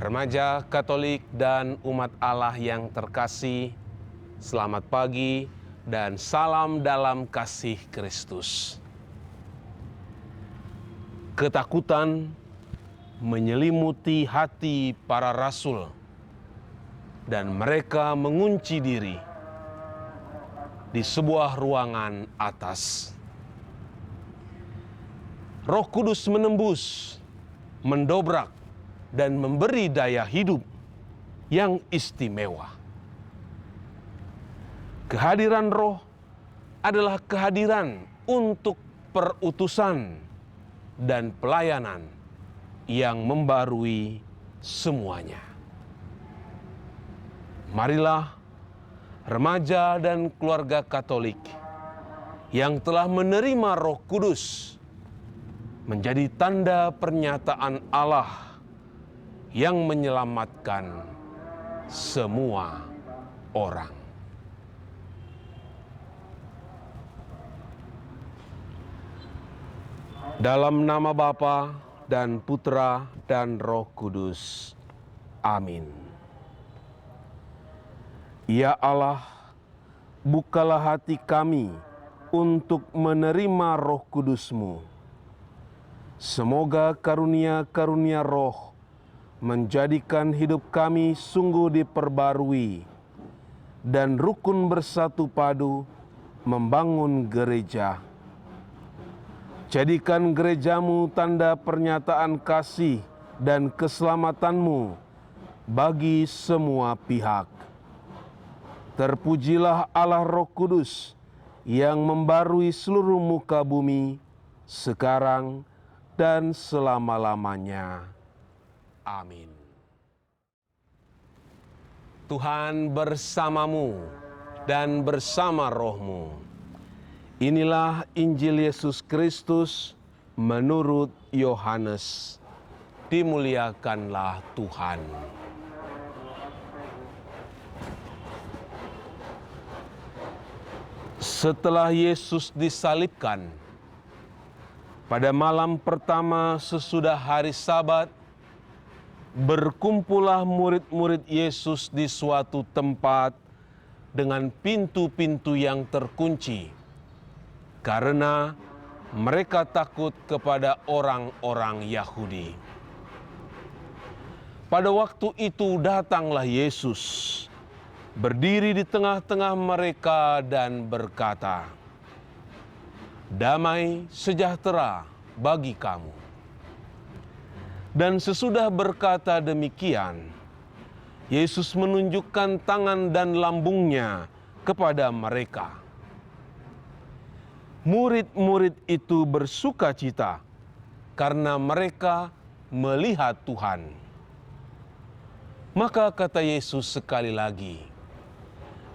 Remaja Katolik dan umat Allah yang terkasih, selamat pagi dan salam dalam kasih Kristus. Ketakutan menyelimuti hati para rasul dan mereka mengunci diri di sebuah ruangan atas. Roh Kudus menembus, mendobrak, dan memberi daya hidup yang istimewa. Kehadiran Roh adalah kehadiran untuk perutusan dan pelayanan yang membarui semuanya. Marilah remaja dan keluarga Katolik yang telah menerima Roh Kudus menjadi tanda pernyataan Allah yang menyelamatkan semua orang. Dalam nama Bapa dan Putra dan Roh Kudus. Amin. Ya Allah, bukalah hati kami untuk menerima Roh Kudus-Mu. Semoga karunia-karunia Roh menjadikan hidup kami sungguh diperbarui dan rukun bersatu padu membangun gereja. Jadikan gereja-Mu tanda pernyataan kasih dan keselamatan-Mu bagi semua pihak. Terpujilah Allah Roh Kudus yang membarui seluruh muka bumi sekarang dan selama-lamanya. Amin. Tuhan bersamamu dan bersama rohmu. Inilah Injil Yesus Kristus menurut Yohanes. Dimuliakanlah Tuhan. Setelah Yesus disalibkan, pada malam pertama sesudah hari Sabat, berkumpullah murid-murid Yesus di suatu tempat dengan pintu-pintu yang terkunci, karena mereka takut kepada orang-orang Yahudi. Pada waktu itu datanglah Yesus, berdiri di tengah-tengah mereka dan berkata, "Damai sejahtera bagi kamu." Dan sesudah berkata demikian, Yesus menunjukkan tangan dan lambungnya kepada mereka. Murid-murid itu bersukacita karena mereka melihat Tuhan. Maka kata Yesus sekali lagi,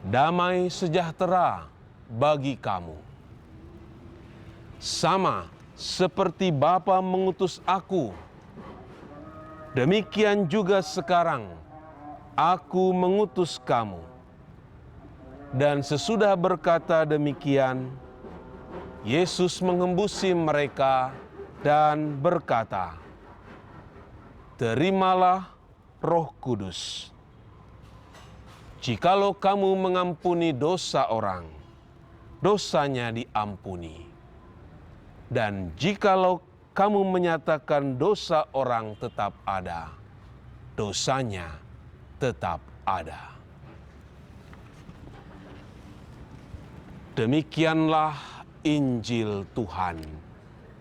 "Damai sejahtera bagi kamu. Sama seperti Bapa mengutus aku, demikian juga sekarang aku mengutus kamu." Dan sesudah berkata demikian, Yesus mengembusi mereka dan berkata, "Terimalah Roh Kudus. Jikalau kamu mengampuni dosa orang, dosanya diampuni. Dan jikalau kamu menyatakan dosa orang tetap ada, dosanya tetap ada." Demikianlah Injil Tuhan.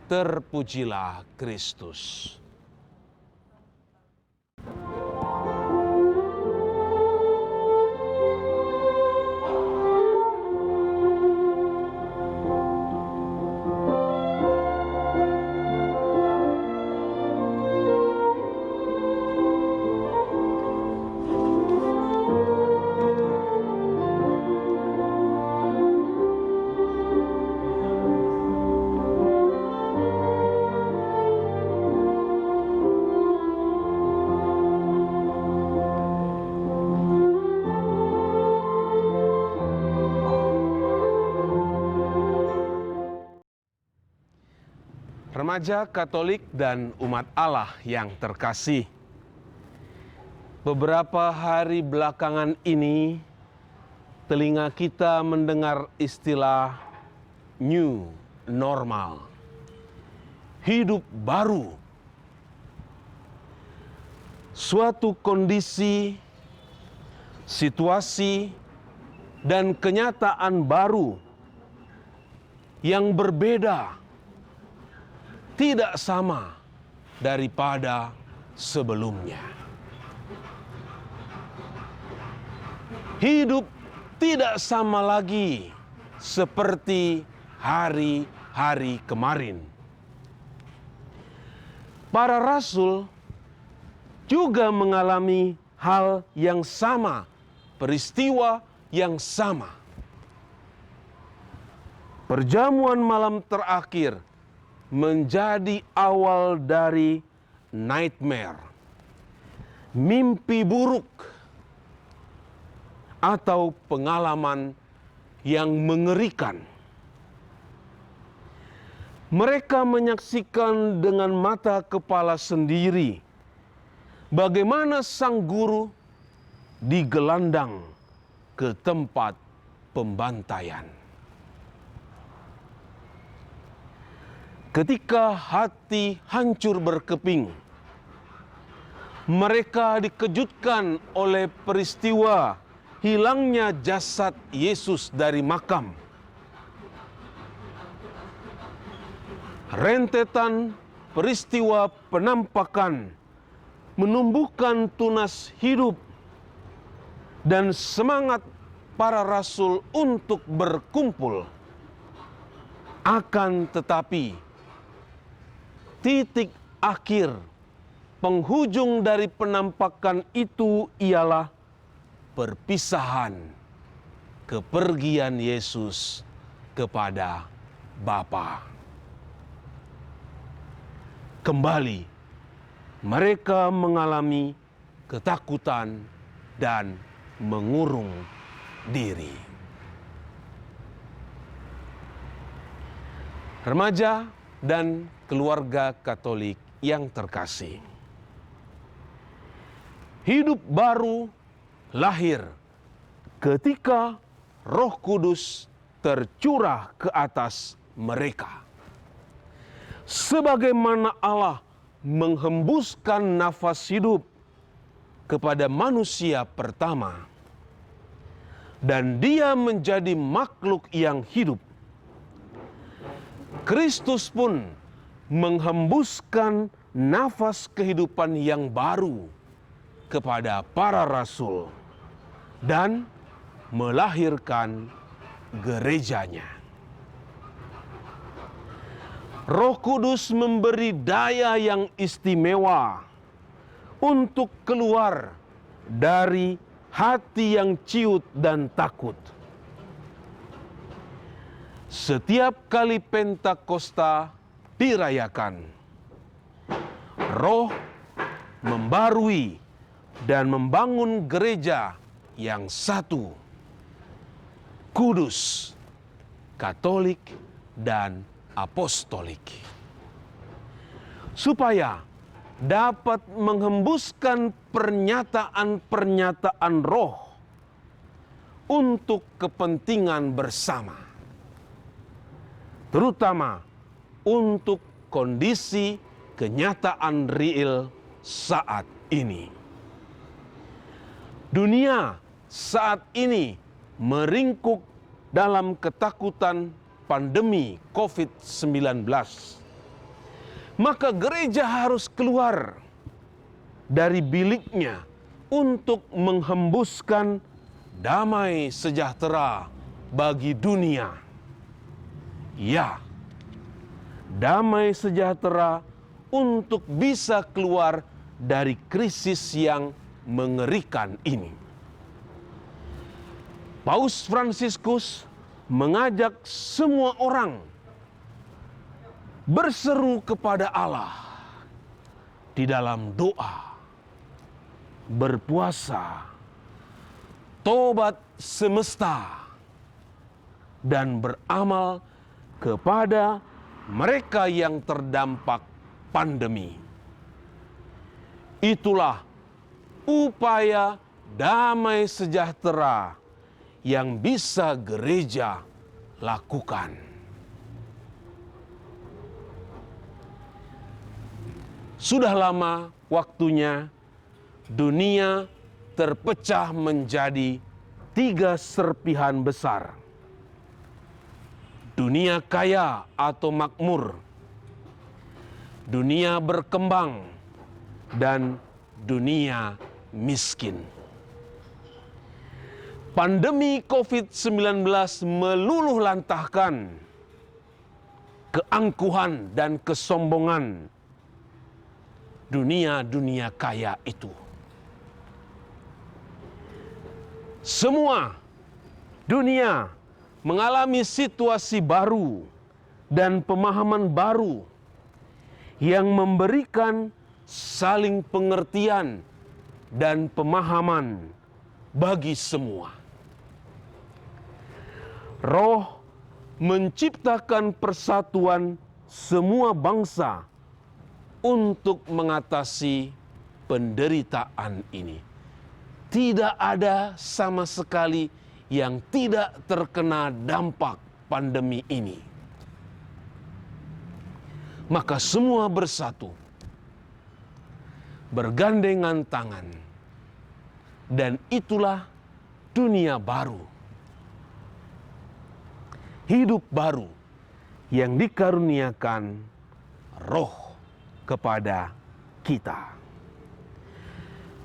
Terpujilah Kristus. Remaja Katolik dan umat Allah yang terkasih, Beberapa hari belakangan ini, telinga kita mendengar istilah new normal, hidup baru. Suatu kondisi, situasi, dan kenyataan baru yang berbeda, tidak sama daripada sebelumnya. Hidup tidak sama lagi seperti hari-hari kemarin. Para rasul juga mengalami hal yang sama, peristiwa yang sama. Perjamuan malam terakhir menjadi awal dari nightmare, mimpi buruk, atau pengalaman yang mengerikan. Mereka menyaksikan dengan mata kepala sendiri bagaimana sang guru digelandang ke tempat pembantaian. Ketika hati hancur berkeping, mereka dikejutkan oleh peristiwa hilangnya jasad Yesus dari makam. Rentetan peristiwa penampakan menumbuhkan tunas hidup dan semangat para rasul untuk berkumpul. Akan tetapi, titik akhir penghujung dari penampakan itu ialah perpisahan, kepergian Yesus kepada Bapa. Kembali, mereka mengalami ketakutan dan mengurung diri. Remaja dan keluarga Katolik yang terkasih, hidup baru lahir ketika Roh Kudus tercurah ke atas mereka. Sebagaimana Allah menghembuskan nafas hidup kepada manusia pertama, dan dia menjadi makhluk yang hidup, Kristus pun menghembuskan nafas kehidupan yang baru kepada para rasul dan melahirkan gerejanya. Roh Kudus memberi daya yang istimewa untuk keluar dari hati yang ciut dan takut. Setiap kali Pentakosta dirayakan, Roh membarui dan membangun gereja yang satu, kudus, Katolik, dan apostolik, supaya dapat menghembuskan pernyataan-pernyataan Roh untuk kepentingan bersama, terutama untuk kondisi kenyataan real saat ini. Dunia saat ini meringkuk dalam ketakutan pandemi COVID-19. Maka gereja harus keluar dari biliknya untuk menghembuskan damai sejahtera bagi dunia. Ya, damai sejahtera untuk bisa keluar dari krisis yang mengerikan ini. Paus Fransiskus mengajak semua orang berseru kepada Allah di dalam doa, berpuasa, tobat semesta, dan beramal kepada mereka yang terdampak pandemi. Itulah upaya damai sejahtera yang bisa gereja lakukan. Sudah lama waktunya dunia terpecah menjadi 3 serpihan besar. Dunia kaya atau makmur, dunia berkembang, dan dunia miskin. Pandemi COVID-19 meluluhlantahkan keangkuhan dan kesombongan dunia kaya itu. Semua dunia mengalami situasi baru dan pemahaman baru yang memberikan saling pengertian dan pemahaman bagi semua. Roh menciptakan persatuan semua bangsa untuk mengatasi penderitaan ini. Tidak ada sama sekali yang tidak terkena dampak pandemi ini. Maka semua bersatu, bergandengan tangan, dan itulah dunia baru. Hidup baru yang dikaruniakan Roh kepada kita.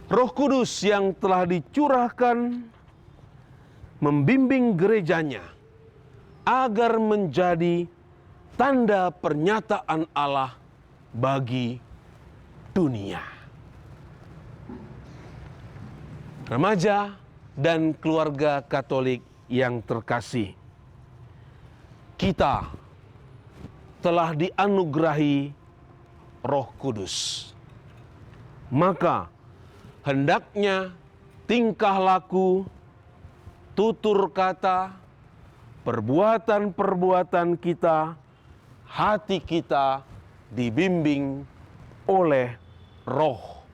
Roh Kudus yang telah dicurahkan membimbing gerejanya agar menjadi tanda pernyataan Allah bagi dunia. Remaja dan keluarga Katolik yang terkasih, kita telah dianugerahi Roh Kudus. Maka hendaknya tingkah laku, tutur kata, perbuatan-perbuatan kita, hati kita dibimbing oleh Roh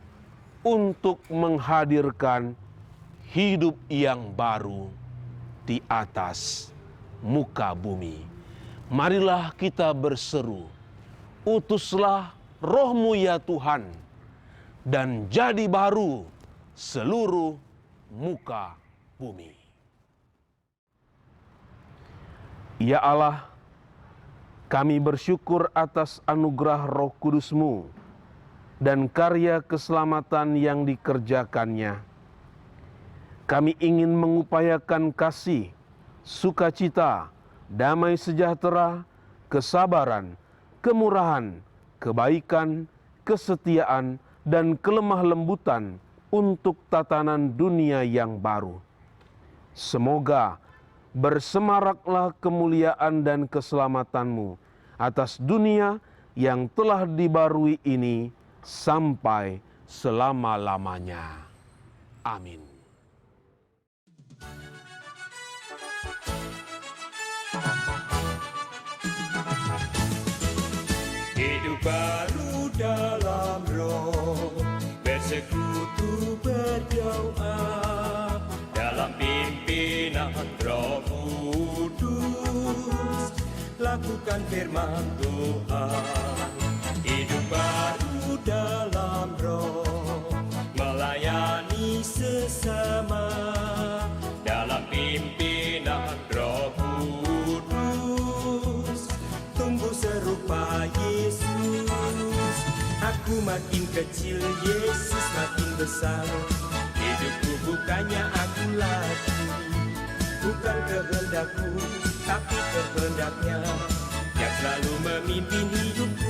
untuk menghadirkan hidup yang baru di atas muka bumi. Marilah kita berseru, utuslah Roh-Mu ya Tuhan, dan jadi baru seluruh muka bumi. Ya Allah, kami bersyukur atas anugerah Roh Kudus-Mu dan karya keselamatan yang dikerjakannya. Kami ingin mengupayakan kasih, sukacita, damai sejahtera, kesabaran, kemurahan, kebaikan, kesetiaan, dan kelemah lembutan untuk tatanan dunia yang baru. Semoga bersemaraklah kemuliaan dan keselamatan-Mu atas dunia yang telah dibarui ini sampai selama-lamanya. Amin. Hidup baru dalam Roh, bersekutu berdoa dalam pimpinan Roh Kudus, lakukan firman Tuhan. Hidup baru dalam Roh, melayani sesama dalam pimpinan Roh Kudus, tumbuh serupa Yesus. Aku makin kecil, Yesus makin besar. Hidupku bukannya aku lagi, bukan kehendakku, tapi kehendaknya yang selalu memimpin hidupku.